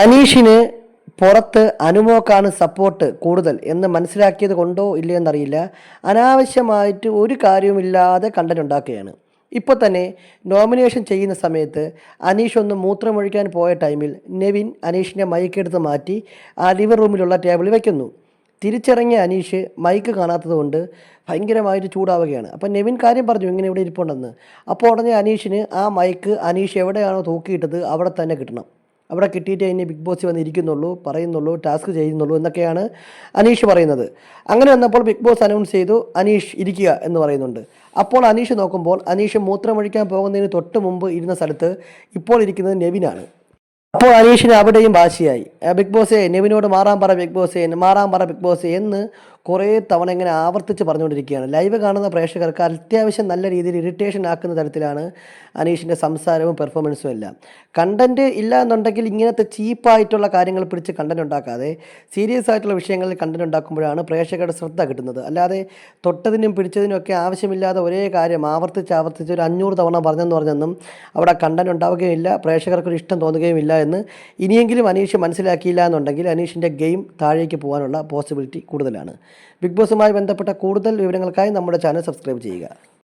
അനീഷിന് പുറത്ത് അനുമോക്കാണ് സപ്പോർട്ട് കൂടുതൽ എന്ന് മനസ്സിലാക്കിയത് കൊണ്ടോ ഇല്ലയോ എന്നറിയില്ല. അനാവശ്യമായിട്ട് ഒരു കാര്യവുമില്ലാതെ കണ്ടന്റ് ഉണ്ടാക്കുകയാണ്. ഇപ്പോൾ തന്നെ നോമിനേഷൻ ചെയ്യുന്ന സമയത്ത് അനീഷ് ഒന്ന് മൂത്രമൊഴിക്കാൻ പോയ ടൈമിൽ നെവിൻ അനീഷിനെ മൈക്കെടുത്ത് മാറ്റി ആ ലിവർ റൂമിലുള്ള ടേബിളിൽ വയ്ക്കുന്നു. തിരിച്ചിറങ്ങിയ അനീഷ് മൈക്ക് കാണാത്തത് കൊണ്ട് ഭയങ്കരമായിട്ട് ചൂടാവുകയാണ്. അപ്പം നെവിൻ കാര്യം പറഞ്ഞു ഇങ്ങനെ ഇവിടെ ഇരിപ്പുണ്ടെന്ന്. അപ്പോൾ ഉടനെ അനീഷിന് ആ മൈക്ക് അനീഷ് എവിടെയാണോ തൂക്കിയിട്ടത് അവിടെ തന്നെ കിട്ടണം. അവിടെ കിട്ടിയിട്ട് ഇനി ബിഗ് ബോസ് വന്നിരിക്കുന്നുള്ളൂ, പറയുന്നുള്ളൂ, ടാസ്ക് ചെയ്യുന്നുള്ളൂ എന്നൊക്കെയാണ് അനീഷ് പറയുന്നത്. അങ്ങനെ വന്നപ്പോൾ ബിഗ് ബോസ് അനൗൺസ് ചെയ്തു അനീഷ് ഇരിക്കുക എന്ന് പറയുന്നുണ്ട്. അപ്പോൾ അനീഷ് നോക്കുമ്പോൾ അനീഷ് മൂത്രമൊഴിക്കാൻ പോകുന്നതിന് തൊട്ട് മുമ്പ് ഇരുന്ന സ്ഥലത്ത് ഇപ്പോൾ ഇരിക്കുന്നത് നെവിനാണ്. അപ്പോൾ അനീഷിന് അവിടെയും വാശിയായി. ബിഗ് ബോസേ നെവിനോട് മാറാൻ പറ, ബിഗ് ബോസേ മാറാൻ പറ, ബിഗ് ബോസേ എന്ന് കുറേ തവണ ഇങ്ങനെ ആവർത്തിച്ച് പറഞ്ഞുകൊണ്ടിരിക്കുകയാണ്. ലൈവ് കാണുന്ന പ്രേക്ഷകർക്ക് അത്യാവശ്യം നല്ല രീതിയിൽ ഇറിറ്റേഷൻ ആക്കുന്ന തരത്തിലാണ് അനീഷിൻ്റെ സംസാരവും പെർഫോമൻസും എല്ലാം. കണ്ടൻറ്റ് ഇല്ല എന്നുണ്ടെങ്കിൽ ഇങ്ങനത്തെ ചീപ്പായിട്ടുള്ള കാര്യങ്ങൾ പിടിച്ച് കണ്ടൻറ്റ് ഉണ്ടാക്കാതെ സീരിയസ് ആയിട്ടുള്ള വിഷയങ്ങളിൽ കണ്ടൻറ്റ് ഉണ്ടാക്കുമ്പോഴാണ് പ്രേക്ഷകരുടെ ശ്രദ്ധ കിട്ടുന്നത്. അല്ലാതെ തൊട്ടതിനും പിടിച്ചതിനും ഒക്കെ ആവശ്യമില്ലാതെ ഒരേ കാര്യം ആവർത്തിച്ച് ഒരു 500 തവണ പറഞ്ഞെന്നും അവിടെ കണ്ടൻറ്റ് ഉണ്ടാവുകയില്ല, പ്രേക്ഷകർക്കൊരു ഇഷ്ടം തോന്നുകയുമില്ല എന്ന് ഇനിയെങ്കിലും അനീഷ് മനസ്സിലാക്കിയില്ല എന്നുണ്ടെങ്കിൽ അനീഷിൻ്റെ ഗെയിം താഴേക്ക് പോകാനുള്ള പോസിബിലിറ്റി കൂടുതലാണ്. ബിഗ് ബോസുമായി ബന്ധപ്പെട്ട കൂടുതൽ വിവരങ്ങൾക്കായി നമ്മുടെ ചാനൽ സബ്സ്ക്രൈബ് ചെയ്യുക.